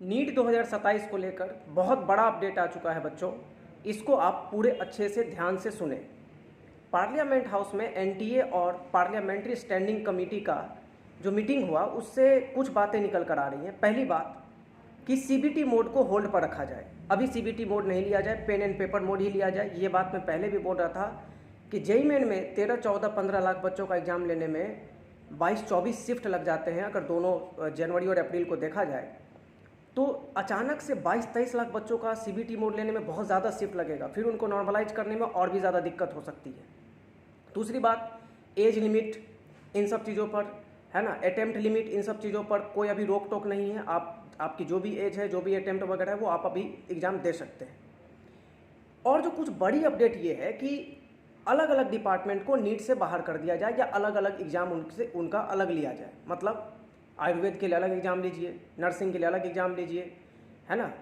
NEET 2027 को लेकर बहुत बड़ा अपडेट आ चुका है बच्चों। इसको आप पूरे अच्छे से ध्यान से सुने। पार्लियामेंट हाउस में एनटीए और पार्लियामेंट्री स्टैंडिंग कमेटी का जो मीटिंग हुआ उससे कुछ बातें निकल कर आ रही हैं। पहली बात कि सीबीटी मोड को होल्ड पर रखा जाए। अभी सीबीटी मोड नहीं लिया जाए, पेन एंड पेपर मोड ही लिया जाए। ये बात मैं पहले भी बोल रहा था कि जेईई मेन में 13, 14, 15 लाख बच्चों का एग्ज़ाम लेने में 22-24 शिफ्ट लग जाते हैं। अगर दोनों जनवरी और अप्रैल को देखा जाए तो अचानक से 22-23 लाख बच्चों का सीबीटी मोड लेने में बहुत ज़्यादा शिफ्ट लगेगा। फिर उनको नॉर्मलाइज करने में और भी ज़्यादा दिक्कत हो सकती है। दूसरी बात, एज लिमिट इन सब चीज़ों पर है ना, अटेम्प्ट लिमिट इन सब चीज़ों पर कोई अभी रोक टोक नहीं है। आपकी जो भी एज है, जो भी अटेम्प्ट वगैरह है, वो आप अभी एग्ज़ाम दे सकते हैं। और जो कुछ बड़ी अपडेट ये है कि अलग अलग डिपार्टमेंट को नीट से बाहर कर दिया जाए या अलग अलग एग्ज़ाम उनका अलग लिया जाए। मतलब आयुर्वेद के लिए अलग एग्ज़ाम लीजिए, नर्सिंग के लिए अलग एग्ज़ाम लीजिए, है ना।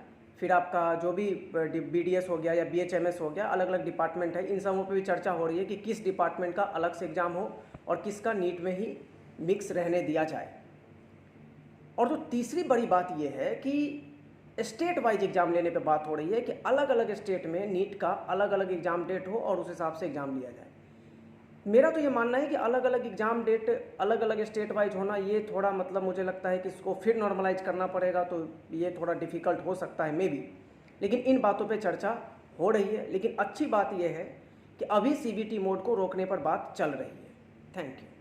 फिर आपका जो भी बीडीएस हो गया या बीएचएमएस हो गया, अलग अलग डिपार्टमेंट है, इन सबों पे भी चर्चा हो रही है कि किस डिपार्टमेंट का अलग से एग्ज़ाम हो और किसका नीट में ही मिक्स रहने दिया जाए। और जो तीसरी बड़ी बात यह है कि स्टेट वाइज एग्ज़ाम लेने पे बात हो रही है कि अलग अलग स्टेट में नीट का अलग अलग एग्ज़ाम डेट हो और उस हिसाब से एग्ज़ाम लिया जाए। मेरा तो ये मानना है कि अलग अलग एग्ज़ाम डेट अलग अलग स्टेट वाइज होना, ये थोड़ा मतलब मुझे लगता है कि इसको फिर नॉर्मलाइज करना पड़ेगा, तो ये थोड़ा डिफ़िकल्ट हो सकता है मे बी। लेकिन इन बातों पे चर्चा हो रही है। लेकिन अच्छी बात यह है कि अभी सीबीटी मोड को रोकने पर बात चल रही है। Thank you.